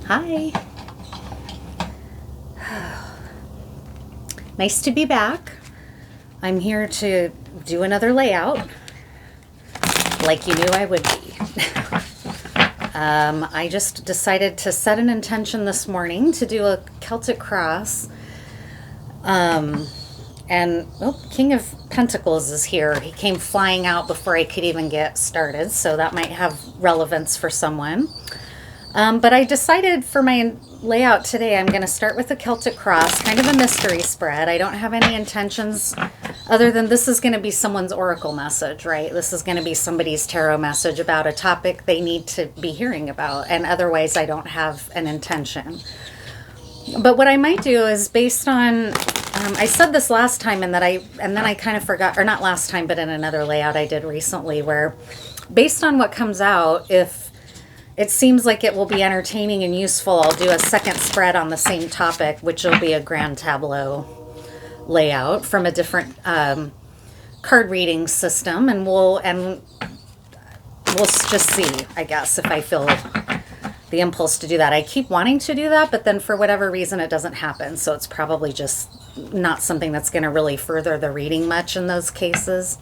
Hi. Nice to be back. I'm here to do another layout like you knew I would be. I just decided to set an intention this morning to do a Celtic cross. King of Pentacles is here. He came flying out before I could even get started, so that might have relevance for someone. But I decided for my layout today, I'm going to start with the Celtic cross, kind of a mystery spread. I don't have any intentions other than this is going to be someone's oracle message, right? This is going to be somebody's tarot message about a topic they need to be hearing about. And otherwise, I don't have an intention. But what I might do is based on, I said this last time and then I kind of forgot, or not last time, but in another layout I did recently, where based on what comes out, if it seems like it will be entertaining and useful, I'll do a second spread on the same topic, which will be a grand tableau layout from a different card reading system, and we'll just see, I guess, if I feel the impulse to do that. I keep wanting to do that, but then for whatever reason it doesn't happen. So it's probably just not something that's going to really further the reading much in those cases.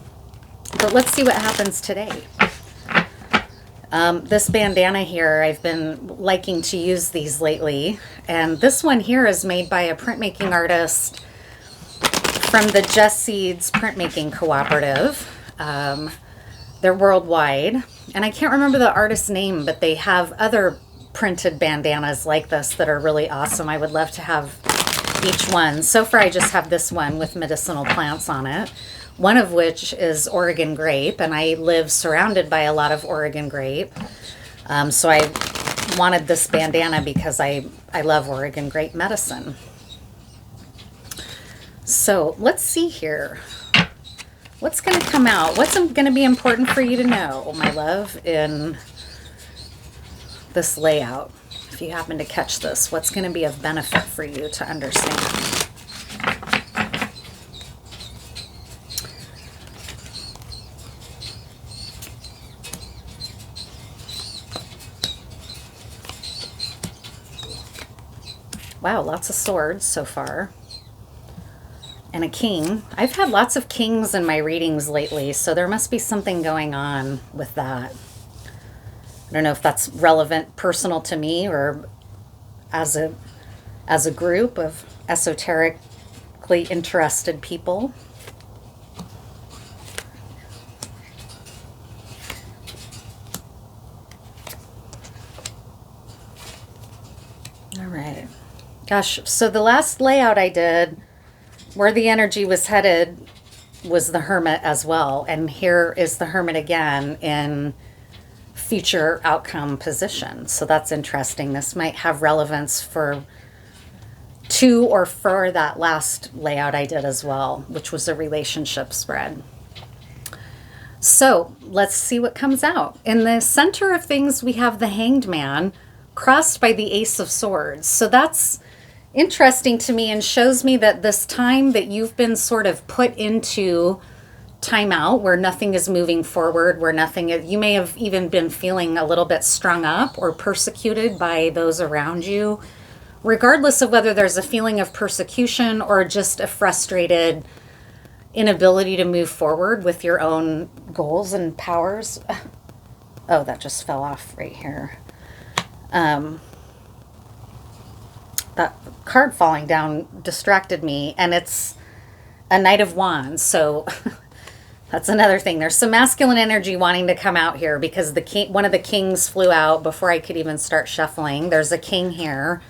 But let's see what happens today. This bandana here, I've been liking to use these lately. And this one here is made by a printmaking artist from the Jess Seeds Printmaking Cooperative. They're worldwide. And I can't remember the artist's name, but they have other printed bandanas like this that are really awesome. I would love to have each one. So far, I just have this one with medicinal plants on it. One of which is Oregon grape, and I live surrounded by a lot of Oregon grape. So I wanted this bandana because I love Oregon grape medicine. So let's see here. What's going to come out? What's going to be important for you to know, my love, in this layout? If you happen to catch this, what's going to be of benefit for you to understand? Wow, lots of swords so far. And a king. I've had lots of kings in my readings lately, so there must be something going on with that. I don't know if that's relevant personal to me or as a group of esoterically interested people. All right. Gosh, so the last layout I did, where the energy was headed, was the Hermit as well. And here is the Hermit again in future outcome position. So that's interesting. This might have relevance for that last layout I did as well, which was a relationship spread. So let's see what comes out. In the center of things, we have the Hanged Man crossed by the Ace of Swords. So that's interesting to me and shows me that this time that you've been sort of put into timeout, where nothing is moving forward, where you may have even been feeling a little bit strung up or persecuted by those around you, regardless of whether there's a feeling of persecution or just a frustrated inability to move forward with your own goals and powers. Oh, that just fell off right here. That card falling down distracted me, and it's a Knight of Wands, so that's another thing. There's some masculine energy wanting to come out here because one of the kings flew out before I could even start shuffling. There's a king here,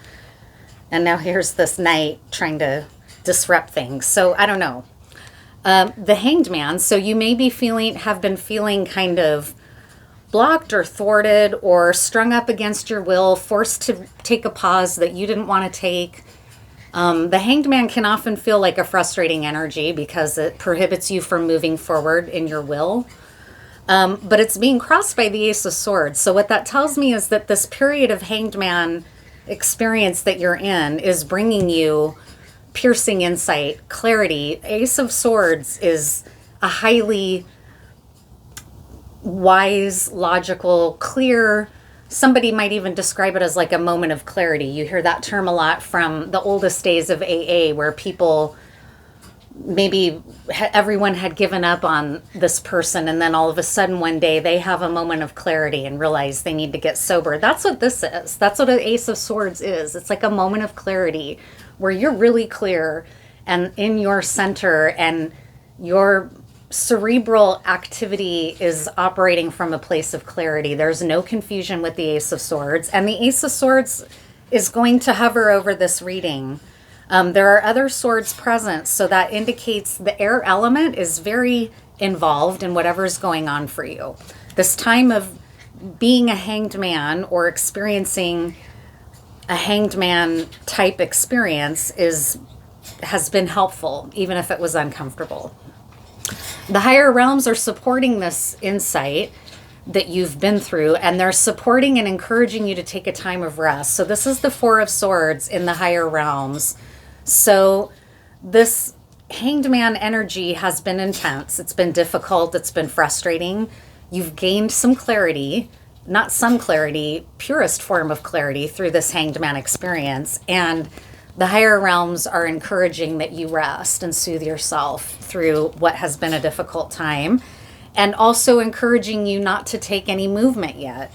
and now here's this knight trying to disrupt things. So I don't know. The Hanged Man, so you may have been feeling kind of blocked or thwarted or strung up against your will, forced to take a pause that you didn't want to take. The Hanged Man can often feel like a frustrating energy because it prohibits you from moving forward in your will. But it's being crossed by the Ace of Swords. So what that tells me is that this period of Hanged Man experience that you're in is bringing you piercing insight, clarity. Ace of Swords is a highly wise, logical, clear somebody might even describe it as like a moment of clarity. You hear that term a lot from the oldest days of AA, where people maybe everyone had given up on this person, and then all of a sudden one day they have a moment of clarity and realize they need to get sober. That's what this is. That's what an Ace of Swords is. It's like a moment of clarity where you're really clear and in your center, and your cerebral activity is operating from a place of clarity. There's no confusion with the Ace of Swords, and the Ace of Swords is going to hover over this reading. There are other swords present, so that indicates the air element is very involved in whatever's going on for you. This time of being a hanged man or experiencing a hanged man type experience has been helpful, even if it was uncomfortable. The higher realms are supporting this insight that you've been through, and they're supporting and encouraging you to take a time of rest. So this is the Four of Swords in the higher realms. So this hanged man energy has been intense. It's been difficult. It's been frustrating. You've gained some clarity, not some clarity, purest form of clarity through this hanged man experience. And the higher realms are encouraging that you rest and soothe yourself through what has been a difficult time, and also encouraging you not to take any movement yet.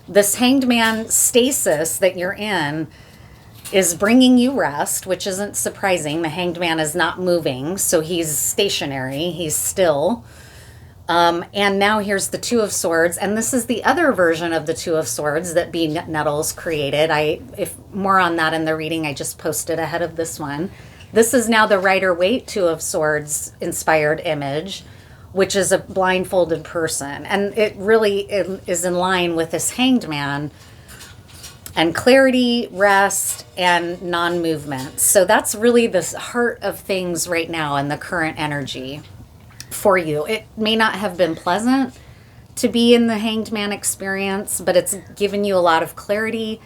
This hanged man stasis that you're in is bringing you rest, which isn't surprising. The hanged man is not moving, so he's stationary, he's still. And now here's the Two of Swords, and this is the other version of the Two of Swords that B. Nettles created. If more on that in the reading I just posted ahead of this one. This is now the Rider-Waite Two of Swords inspired image, which is a blindfolded person, and it really is in line with this hanged man and clarity, rest, and non-movement. So that's really the heart of things right now in the current energy for you. It may not have been pleasant to be in the hanged man experience, but it's given you a lot of clarity,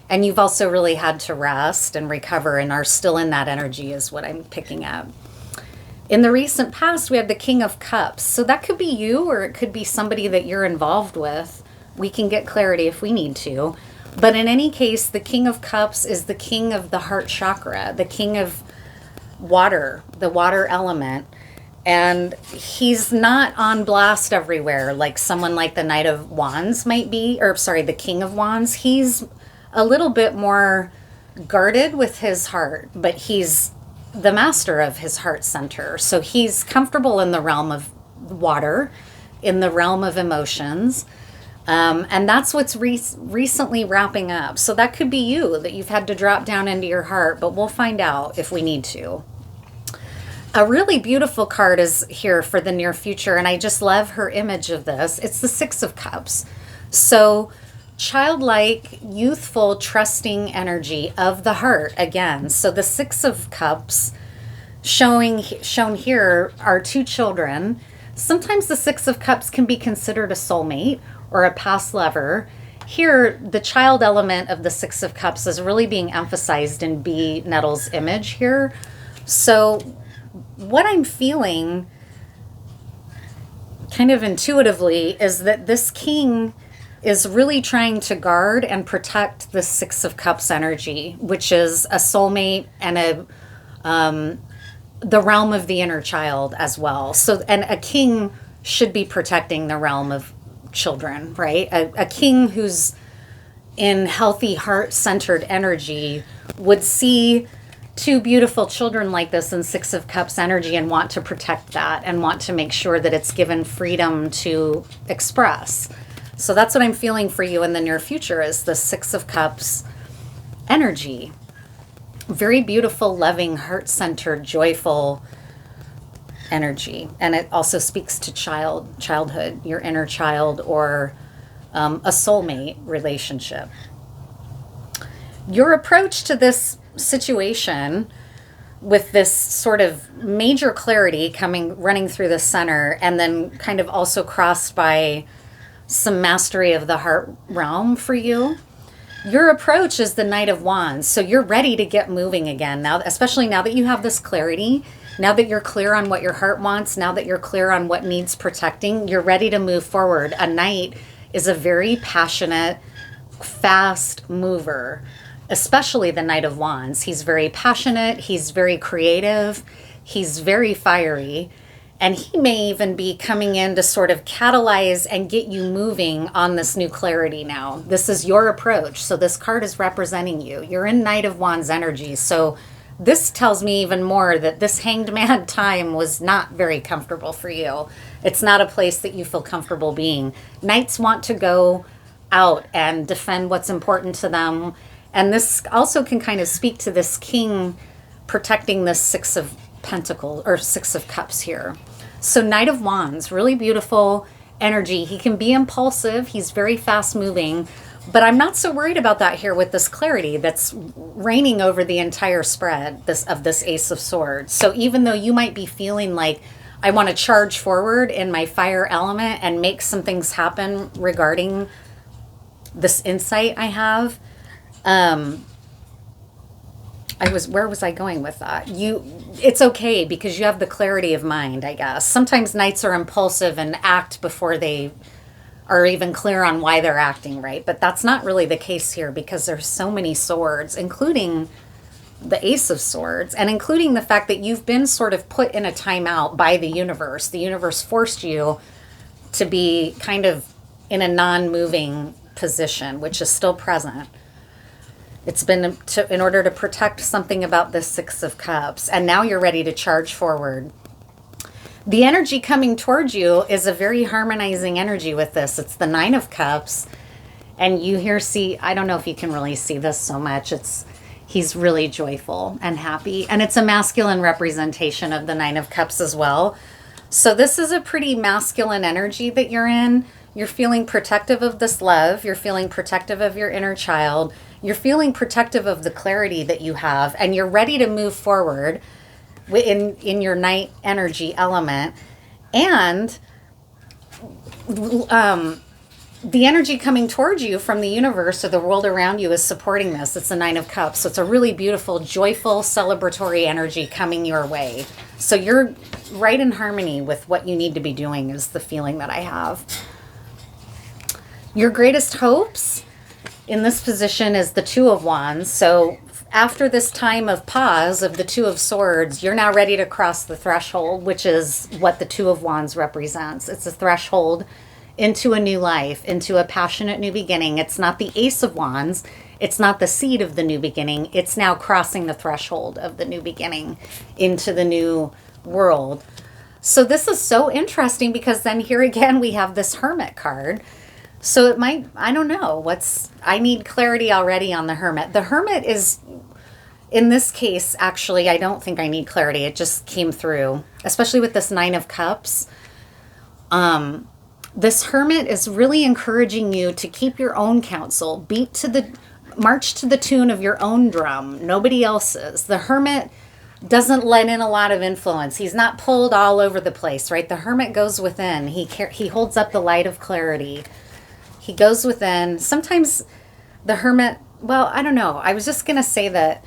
and you've also really had to rest and recover and are still in that energy is what I'm picking up. In the recent past, we have the King of Cups. So that could be you, or it could be somebody that you're involved with. We can get clarity if we need to. But in any case, the King of Cups is the king of the heart chakra, the king of water, the water element. And he's not on blast everywhere like someone like the Knight of Wands might be, or sorry, the King of Wands. He's a little bit more guarded with his heart, but he's the master of his heart center. So he's comfortable in the realm of water, in the realm of emotions. And that's what's recently wrapping up. So that could be you, that you've had to drop down into your heart, but we'll find out if we need to. A really beautiful card is here for the near future, and I just love her image of this. It's the Six of Cups. So childlike, youthful, trusting energy of the heart again. So the Six of Cups shown here are two children. Sometimes the Six of Cups can be considered a soulmate or a past lover. Here, the child element of the Six of Cups is really being emphasized in B. Nettles' image here. So what I'm feeling kind of intuitively is that this king is really trying to guard and protect the Six of Cups energy, which is a soulmate and the realm of the inner child as well. So, and a king should be protecting the realm of children, right? A king who's in healthy heart-centered energy would see two beautiful children like this in Six of Cups energy and want to protect that and want to make sure that it's given freedom to express. So that's what I'm feeling for you in the near future is the Six of Cups energy. Very beautiful, loving, heart-centered, joyful energy. And it also speaks to childhood, your inner child, or a soulmate relationship. Your approach to this situation with this sort of major clarity running through the center, and then kind of also crossed by some mastery of the heart realm for you. Your approach is the Knight of Wands. So you're ready to get moving again now, especially now that you have this clarity, now that you're clear on what your heart wants, now that you're clear on what needs protecting, you're ready to move forward. A knight is a very passionate, fast mover, especially the Knight of Wands. He's very passionate, he's very creative, he's very fiery, and he may even be coming in to sort of catalyze and get you moving on this new clarity now. This is your approach. So this card is representing you. You're in Knight of Wands energy. So this tells me even more that this Hanged Man time was not very comfortable for you. It's not a place that you feel comfortable being. Knights want to go out and defend what's important to them. And this also can kind of speak to this king protecting this Six of Pentacles or Six of Cups here. So Knight of Wands, really beautiful energy. He can be impulsive. He's very fast moving, but I'm not so worried about that here with this clarity that's reigning over the entire spread of this Ace of Swords. So even though you might be feeling like I want to charge forward in my fire element and make some things happen regarding this insight I have, where was I going with that? It's okay because you have the clarity of mind, I guess. Sometimes knights are impulsive and act before they are even clear on why they're acting, right? But that's not really the case here because there's so many swords, including the Ace of Swords, and including the fact that you've been sort of put in a timeout by the universe. The universe forced you to be kind of in a non-moving position, which is still present. It's been in order to protect something about this Six of Cups. And now you're ready to charge forward. The energy coming towards you is a very harmonizing energy with this. It's the Nine of Cups. And you here see, I don't know if you can really see this so much. He's really joyful and happy. And it's a masculine representation of the Nine of Cups as well. So this is a pretty masculine energy that you're in. You're feeling protective of this love. You're feeling protective of your inner child. You're feeling protective of the clarity that you have, and you're ready to move forward in your night energy element. And the energy coming towards you from the universe or the world around you is supporting this. It's the Nine of Cups. So it's a really beautiful, joyful, celebratory energy coming your way. So you're right in harmony with what you need to be doing is the feeling that I have. Your greatest hopes in this position is the Two of Wands. So after this time of pause of the Two of Swords, you're now ready to cross the threshold, which is what the Two of Wands represents. It's a threshold into a new life, into a passionate new beginning. It's not the Ace of Wands. It's not the seed of the new beginning. It's now crossing the threshold of the new beginning into the new world. So this is so interesting because then here again we have this Hermit card. So it might, I don't know, I need clarity already on the Hermit. The Hermit is, in this case, actually, I don't think I need clarity. It just came through, especially with this Nine of Cups. This Hermit is really encouraging you to keep your own counsel, march to the tune of your own drum, nobody else's. The Hermit doesn't let in a lot of influence. He's not pulled all over the place, right? The Hermit goes within. He holds up the light of clarity. He goes within. Sometimes the Hermit, well, I don't know. I was just going to say that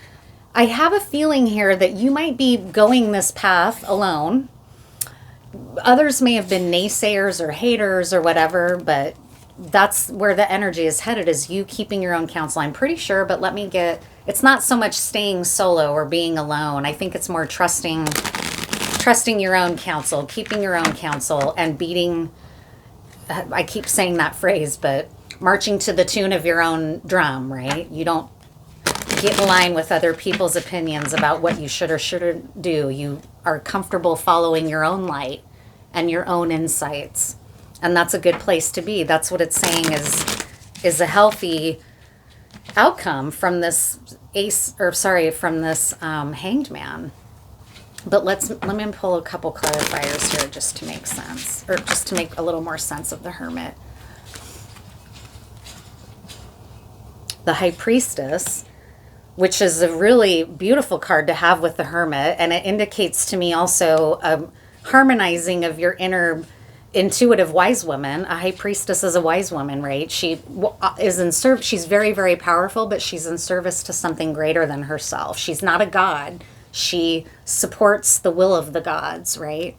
I have a feeling here that you might be going this path alone. Others may have been naysayers or haters or whatever, but that's where the energy is headed, is you keeping your own counsel. I'm pretty sure, but it's not so much staying solo or being alone. I think it's more trusting your own counsel, keeping your own counsel, and beating, I keep saying that phrase, but marching to the tune of your own drum, right? You don't get in line with other people's opinions about what you should or shouldn't do. You are comfortable following your own light and your own insights. And that's a good place to be. That's what it's saying is a healthy outcome from this Hanged Man. But let me pull a couple clarifiers here just to make sense, or just to make a little more sense of the Hermit. The High Priestess, which is a really beautiful card to have with the Hermit, and it indicates to me also a harmonizing of your inner intuitive wise woman. A High Priestess is a wise woman, right? She is in service. She's very, very powerful, but she's in service to something greater than herself. She's not a god. She supports the will of the gods, right?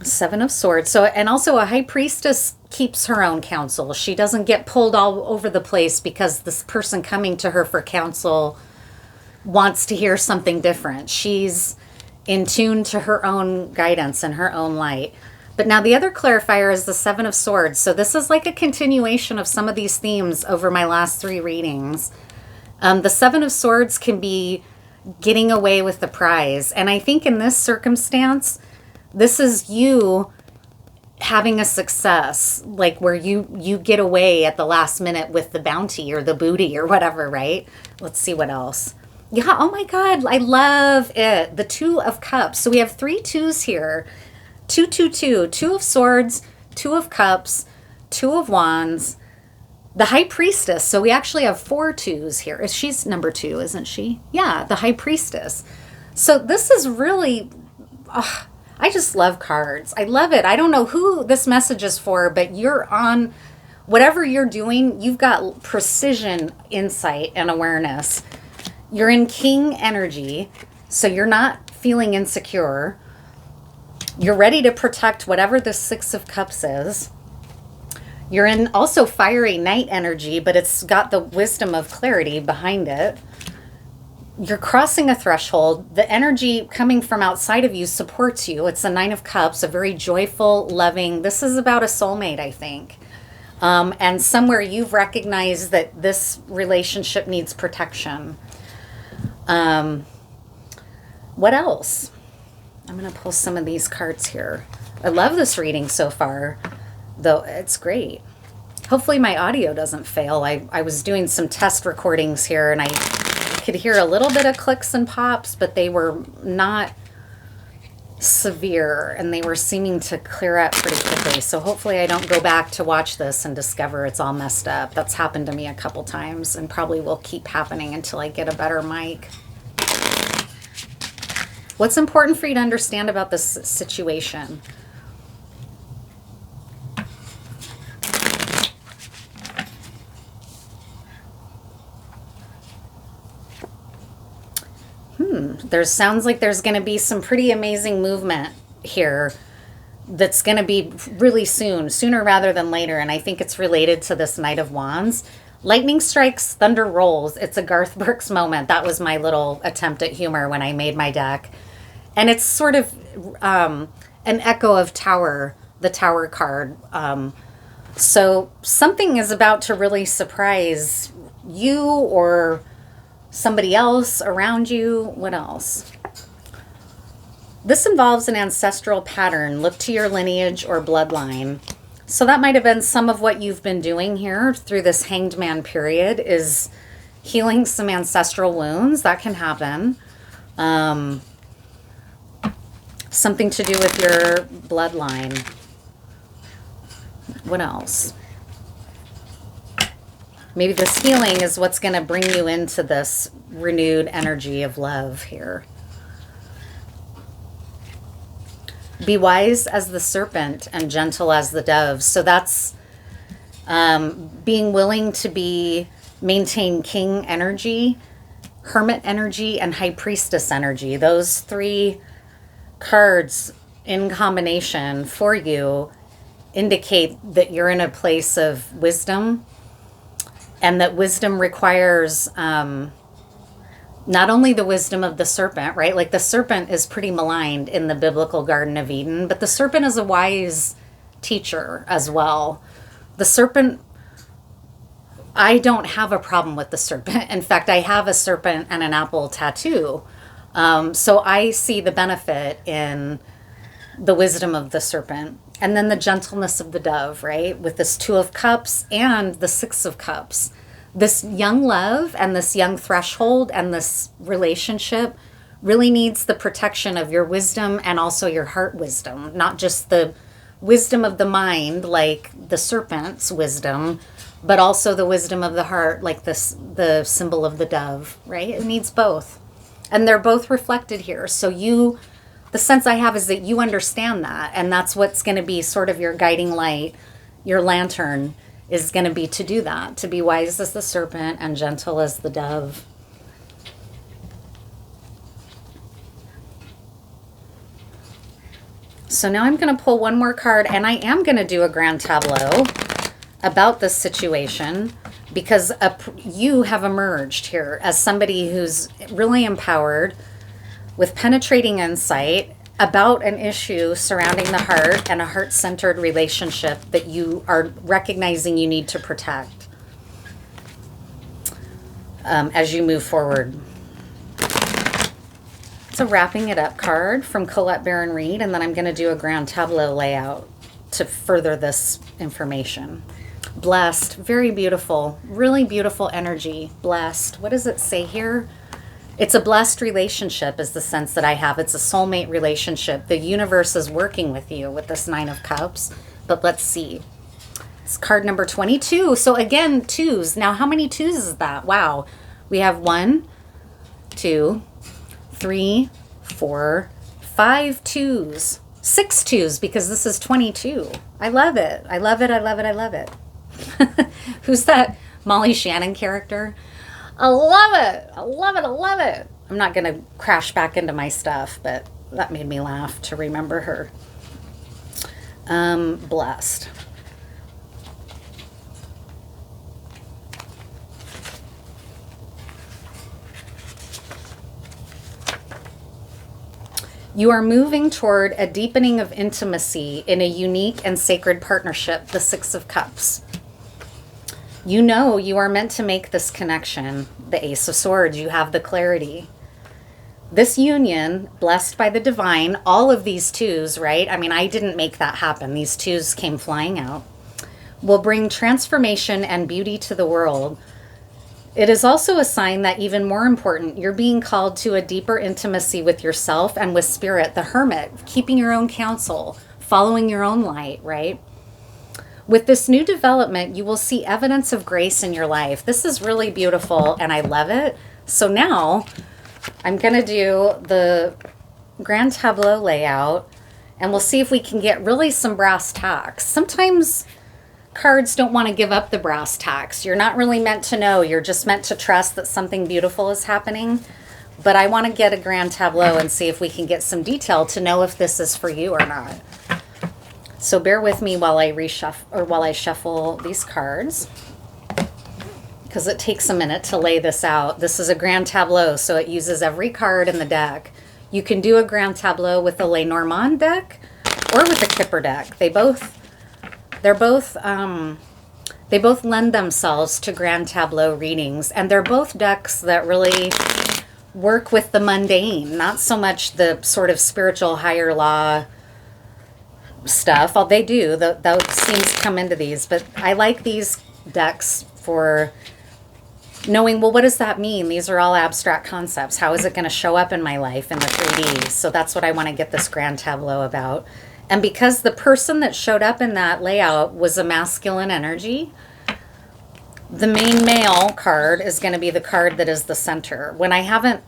Seven of Swords. So, and also a High Priestess keeps her own counsel. She doesn't get pulled all over the place because this person coming to her for counsel wants to hear something different. She's in tune to her own guidance and her own light. But now the other clarifier is the Seven of Swords. So this is like a continuation of some of these themes over my last 3 readings. The Seven of Swords can be getting away with the prize. And I think in this circumstance, this is you having a success, like where you get away at the last minute with the bounty or the booty or whatever, right? Let's see what else. Yeah, oh my God, I love it. The Two of Cups. So we have 3 twos here. 2, 2, 2. 2 of Swords, 2 of Cups, 2 of Wands, the High Priestess. So we actually have 4 twos here. She's number 2, isn't she? Yeah, the High Priestess. So this is really, I just love cards. I love it. I don't know who this message is for, but you're on, whatever you're doing, you've got precision, insight, and awareness. You're in King energy, so you're not feeling insecure. You're ready to protect whatever the Six of Cups is. You're in also fiery Knight energy, but it's got the wisdom of clarity behind it. You're crossing a threshold. The energy coming from outside of you supports you. It's the Nine of Cups, a very joyful, loving, this is about a soulmate, I think. And somewhere you've recognized that this relationship needs protection. What else? I'm going to pull some of these cards here. I love this reading so far, though it's great. Hopefully my audio doesn't fail. I was doing some test recordings here and I could hear a little bit of clicks and pops, but they were not severe and they were seeming to clear up pretty quickly. So hopefully I don't go back to watch this and discover it's all messed up. That's happened to me a couple times and probably will keep happening until I get a better mic. What's important for you to understand about this situation? Sounds like there's going to be some pretty amazing movement here that's going to be really soon, sooner rather than later. And I think it's related to this Knight of Wands. Lightning strikes, thunder rolls. It's a Garth Brooks moment. That was my little attempt at humor when I made my deck. And it's sort of an echo of Tower, the Tower card. So something is about to really surprise you or somebody else around you. What else? This involves an ancestral pattern. Look to your lineage or bloodline. So that might have been some of what you've been doing here through this Hanged Man period, is healing some ancestral wounds. That can happen. Something to do with your bloodline. What else? Maybe this healing is what's going to bring you into this renewed energy of love here. Be wise as the serpent and gentle as the dove. So that's being willing to maintain king energy, hermit energy, and high priestess energy. Those 3 cards in combination for you indicate that you're in a place of wisdom. And that wisdom requires not only the wisdom of the serpent, right? Like the serpent is pretty maligned in the biblical Garden of Eden, but the serpent is a wise teacher as well. The serpent, I don't have a problem with the serpent. In fact, I have a serpent and an apple tattoo. So I see the benefit in the wisdom of the serpent. And then the gentleness of the dove, right? With this Two of Cups and the Six of Cups. This young love and this young threshold and this relationship really needs the protection of your wisdom and also your heart wisdom. Not just the wisdom of the mind, like the serpent's wisdom, but also the wisdom of the heart, like the symbol of the dove, right? It needs both. And they're both reflected here. So the sense I have is that you understand that, and that's what's going to be sort of your guiding light, your lantern is going to be to do that, to be wise as the serpent and gentle as the dove. So now I'm going to pull one more card, and I am going to do a grand tableau about this situation because you have emerged here as somebody who's really empowered with penetrating insight about an issue surrounding the heart and a heart-centered relationship that you are recognizing you need to protect as you move forward. It's a wrapping it up card from Colette Baron Reid, and then I'm going to do a grand tableau layout to further this information. Blessed, very beautiful, really beautiful energy. Blessed. What does it say here? It's a blessed relationship is the sense that I have. It's a soulmate relationship. The universe is working with you with this Nine of Cups. But let's see. It's card number 22. So again, twos. Now, how many twos is that? Wow. We have 1, 2, 3, 4, 5 twos. 6 twos because this is 22. I love it. I love it. I love it. I love it. Who's that Molly Shannon character? I love it. I love it. I love it. I'm not going to crash back into my stuff, but that made me laugh to remember her. Blessed. You are moving toward a deepening of intimacy in a unique and sacred partnership, the Six of Cups. You know you are meant to make this connection. The Ace of Swords, you have the clarity. This union, blessed by the divine, all of these twos, right? I mean, I didn't make that happen. These twos came flying out. Will bring transformation and beauty to the world. It is also a sign that, even more important, you're being called to a deeper intimacy with yourself and with spirit, the hermit, keeping your own counsel, following your own light, right? With this new development, you will see evidence of grace in your life. This is really beautiful, and I love it. So now I'm going to do the grand tableau layout, and we'll see if we can get really some brass tacks. Sometimes cards don't want to give up the brass tacks. You're not really meant to know. You're just meant to trust that something beautiful is happening. But I want to get a grand tableau and see if we can get some detail to know if this is for you or not. So bear with me while I shuffle these cards, because it takes a minute to lay this out. This is a grand tableau, so it uses every card in the deck. You can do a grand tableau with a Lenormand deck or with a Kipper deck. They both lend themselves to grand tableau readings, and they're both decks that really work with the mundane, not so much the sort of spiritual higher law stuff. All they do, those seems to come into these, but I like these decks for knowing, well, what does that mean? These are all abstract concepts. How is it going to show up in my life in the 3D? So that's what I want to get this grand tableau about. And because the person that showed up in that layout was a masculine energy, the main male card is going to be the card that is the center. When I haven't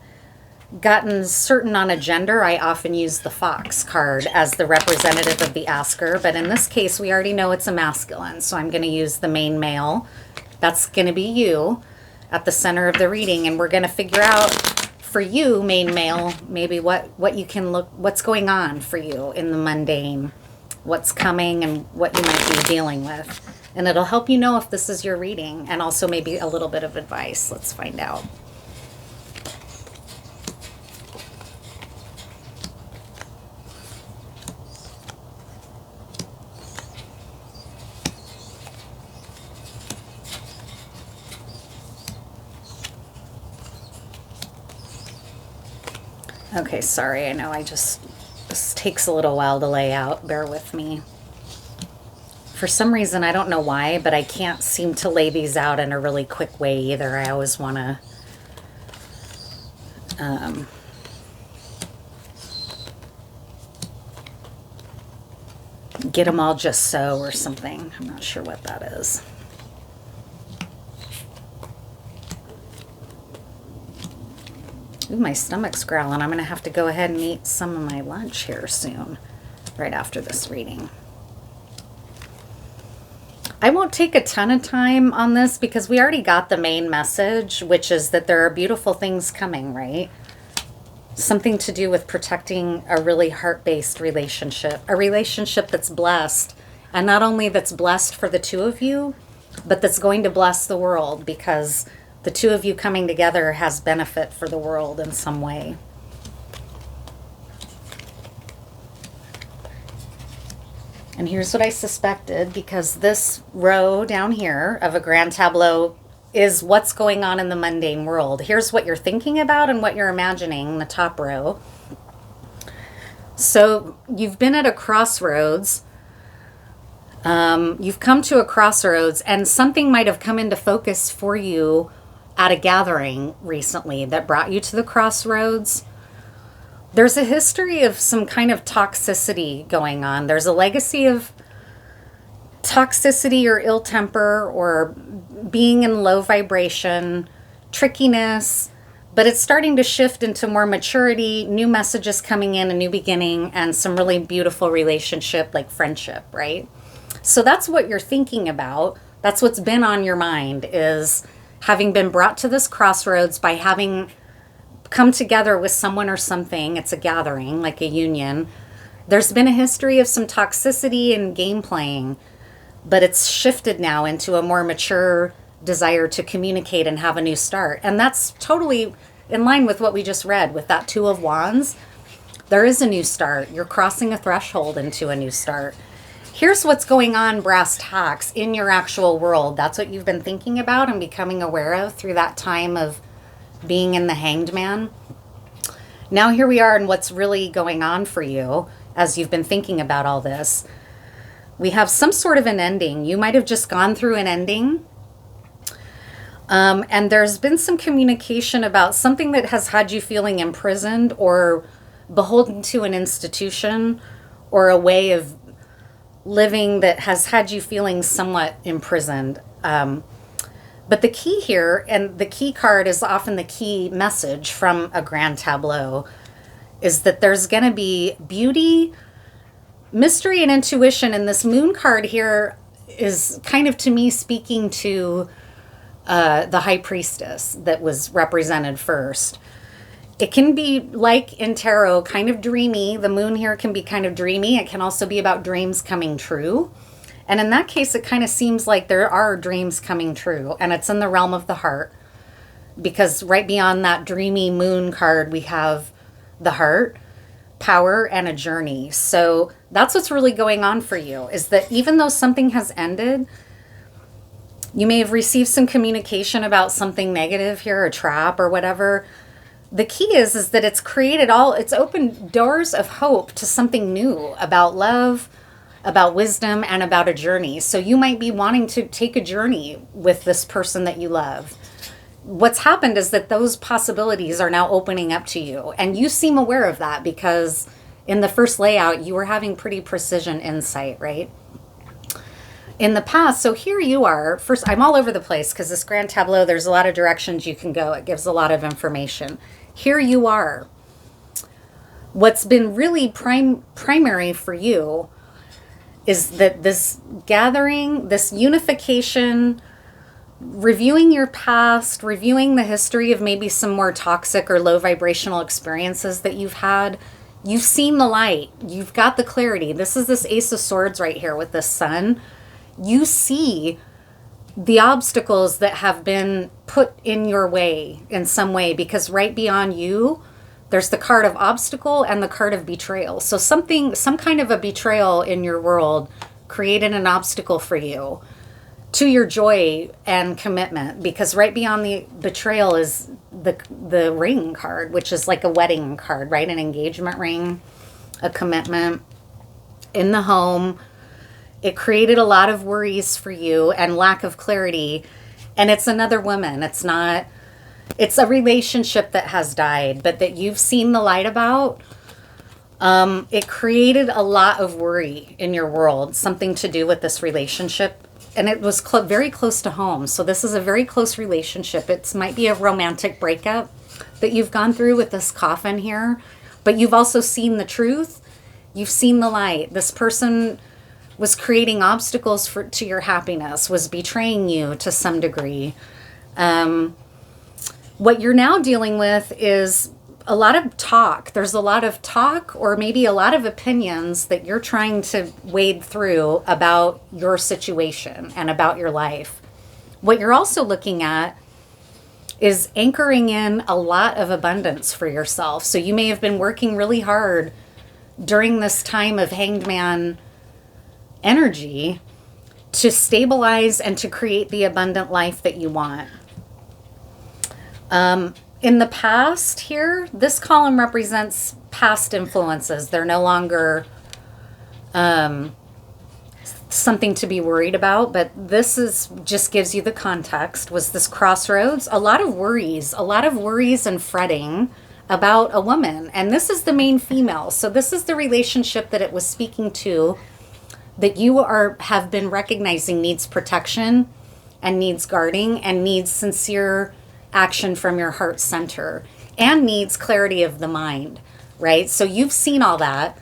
gotten certain on a gender, I often use the fox card as the representative of the asker. But in this case, we already know it's a masculine. So I'm going to use the main male. That's going to be you at the center of the reading. And we're going to figure out for you, main male, maybe what you can look, what's going on for you in the mundane, what's coming and what you might be dealing with. And it'll help you know if this is your reading, and also maybe a little bit of advice. Let's find out. Okay, sorry, I know this takes a little while to lay out. Bear with me. For some reason, I don't know why, but I can't seem to lay these out in a really quick way either. I always want to get them all just so or something. I'm not sure what that is. Ooh, my stomach's growling. I'm going to have to go ahead and eat some of my lunch here soon, right after this reading. I won't take a ton of time on this because we already got the main message, which is that there are beautiful things coming, right? something to do with protecting a really heart-based relationship, a relationship that's blessed, and not only that's blessed for the two of you, but that's going to bless the world, because the two of you coming together has benefit for the world in some way. And here's what I suspected, because this row down here of a grand tableau is what's going on in the mundane world. Here's what you're thinking about and what you're imagining, the top row. So you've been at a crossroads. You've come to a crossroads, and something might have come into focus for you at a gathering recently that brought you to the crossroads. There's a history of some kind of toxicity going on. There's a legacy of toxicity or ill temper or being in low vibration, trickiness, but it's starting to shift into more maturity, new messages coming in, a new beginning, and some really beautiful relationship like friendship, right? So that's what you're thinking about. That's what's been on your mind, is having been brought to this crossroads by having come together with someone or something. It's a gathering, like a union. There's been a history of some toxicity and game playing, but it's shifted now into a more mature desire to communicate and have a new start. And that's totally in line with what we just read with that Two of Wands. There is a new start. You're crossing a threshold into a new start. Here's what's going on, brass tacks, in your actual world. That's what you've been thinking about and becoming aware of through that time of being in the Hanged Man. Now here we are, and what's really going on for you as you've been thinking about all this. We have some sort of an ending. You might have just gone through an ending. And there's been some communication about something that has had you feeling imprisoned or beholden to an institution or a way of living that has had you feeling somewhat imprisoned. But the key here, and the key card is often the key message from a grand tableau, is that there's going to be beauty, mystery, and intuition. And this moon card here is kind of, to me, speaking to the high priestess that was represented first. It can be, like in tarot, kind of dreamy. The moon here can be kind of dreamy. It can also be about dreams coming true. And in that case, it kind of seems like there are dreams coming true, and it's in the realm of the heart, because right beyond that dreamy moon card, we have the heart, power, and a journey. So that's what's really going on for you, is that even though something has ended, you may have received some communication about something negative here, a trap or whatever. The key is that it's opened doors of hope to something new about love, about wisdom, and about a journey. So you might be wanting to take a journey with this person that you love. What's happened is that those possibilities are now opening up to you. And you seem aware of that, because in the first layout, you were having pretty precision insight, right? In the past, so here you are. First, I'm all over the place because this grand tableau, there's a lot of directions you can go. It gives a lot of information. Here you are. What's been really primary for you is that this gathering, this unification, reviewing your past, reviewing the history of maybe some more toxic or low vibrational experiences that you've had. You've seen the light. You've got the clarity. This is this Ace of Swords right here with the sun. You see the obstacles that have been put in your way in some way, because right beyond you, there's the card of obstacle and the card of betrayal. So some kind of a betrayal in your world created an obstacle for you to your joy and commitment, because right beyond the betrayal is the ring card, which is like a wedding card, right? An engagement ring, a commitment in the home. It created a lot of worries for you and lack of clarity. And it's another woman. It's a relationship that has died, but that you've seen the light about. It created a lot of worry in your world, something to do with this relationship. And it was very close to home. So this is a very close relationship. It might be a romantic breakup that you've gone through with this coffin here, but you've also seen the truth. You've seen the light. This person was creating obstacles to your happiness, was betraying you to some degree. What you're now dealing with is a lot of talk. There's a lot of talk or maybe a lot of opinions that you're trying to wade through about your situation and about your life. What you're also looking at is anchoring in a lot of abundance for yourself. So you may have been working really hard during this time of Hanged Man energy to stabilize and to create the abundant life that you want. In the past here, this column represents past influences. They're no longer something to be worried about, but this is just gives you the context. Was this crossroads? A lot of worries and fretting about a woman. And this is the main female. So this is the relationship that it was speaking to, that you have been recognizing needs protection and needs guarding and needs sincere action from your heart center and needs clarity of the mind, right? So you've seen all that.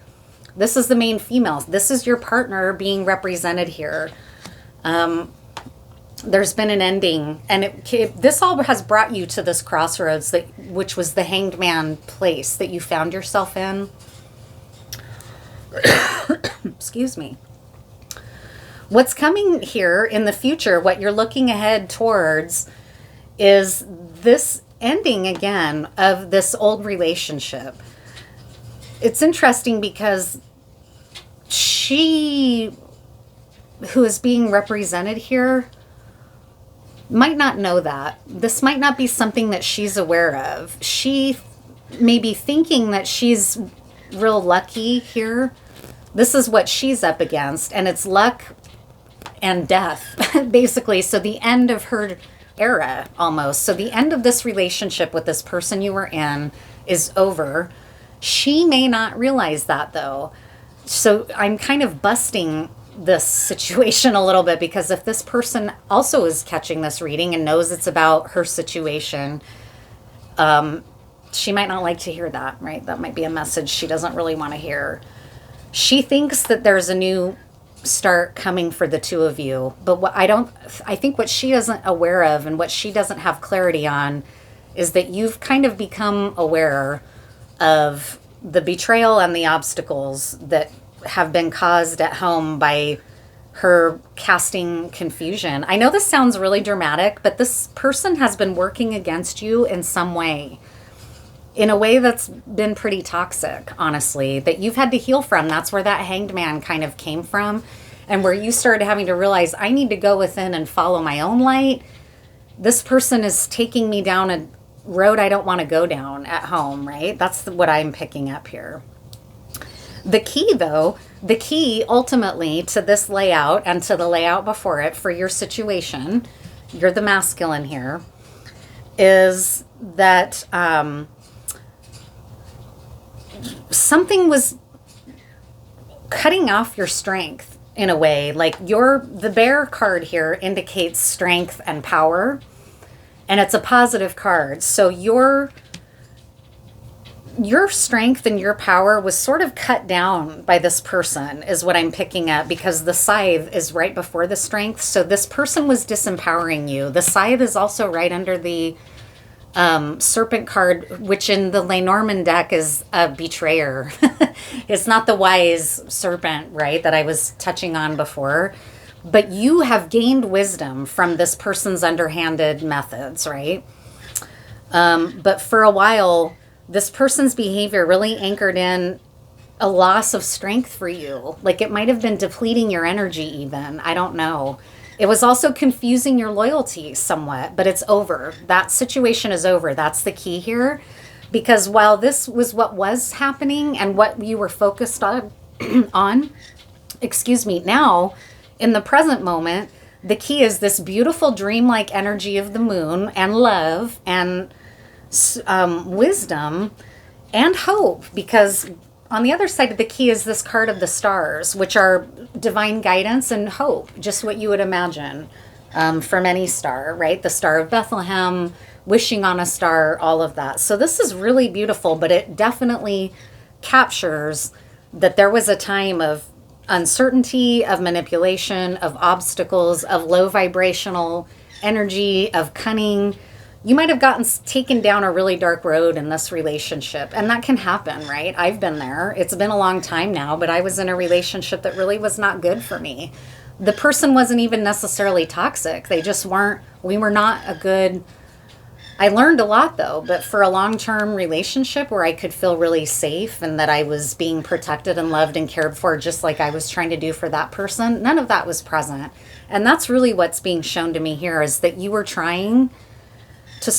This is the main female. This is your partner being represented here. There's been an ending, and this all has brought you to this crossroads, which was the Hanged Man place that you found yourself in. Excuse me. What's coming here in the future, what you're looking ahead towards, is this ending again of this old relationship. It's interesting because she, who is being represented here, might not know that. This might not be something that she's aware of. She may be thinking that she's real lucky here. This is what she's up against, and it's luck and death, basically. So the end of her era, almost. So the end of this relationship with this person you were in is over. She may not realize that, though. So I'm kind of busting this situation a little bit, because if this person also is catching this reading and knows it's about her situation, she might not like to hear that, right? That might be a message she doesn't really want to hear. She thinks that there's a new start coming for the two of you, but I think what she isn't aware of and what she doesn't have clarity on is that you've kind of become aware of the betrayal and the obstacles that have been caused at home by her casting confusion. I know this sounds really dramatic, but this person has been working against you in some way, in a way that's been pretty toxic, honestly, that you've had to heal from. That's where that Hanged Man kind of came from, and where you started having to realize, I need to go within and follow my own light. This person is taking me down a road I don't want to go down at home, right? That's what I'm picking up here. The key ultimately to this layout and to the layout before it for your situation, you're the masculine here, is that something was cutting off your strength in a way. Like the Bear card here indicates strength and power, and it's a positive card. So your strength and your power was sort of cut down by this person, is what I'm picking up, because the scythe is right before the strength. So this person was disempowering you. The scythe is also right under the serpent card, which in the Lenormand deck is a betrayer. It's not the wise serpent, right, that I was touching on before. But you have gained wisdom from this person's underhanded methods, right? But for a while, this person's behavior really anchored in a loss of strength for you. Like it might have been depleting your energy even. I don't know. It was also confusing your loyalty somewhat, but it's over. That situation is over. That's the key here. Because while this was what was happening and what you were focused on, now in the present moment, the key is this beautiful dreamlike energy of the moon and love and wisdom and hope, because on the other side of the key is this card of the stars, which are divine guidance and hope, just what you would imagine from any star, right? The Star of Bethlehem, wishing on a star, all of that. So this is really beautiful, but it definitely captures that there was a time of uncertainty, of manipulation, of obstacles, of low vibrational energy, of cunning. you might have gotten taken down a really dark road in this relationship, and that can happen, right? I've been there. It's been a long time now, but I was in a relationship that really was not good for me. The person wasn't even necessarily toxic. They just weren't, we were not a good, I learned a lot though, but for a long-term relationship where I could feel really safe and that I was being protected and loved and cared for just like I was trying to do for that person, none of that was present. And that's really what's being shown to me here, is that you were trying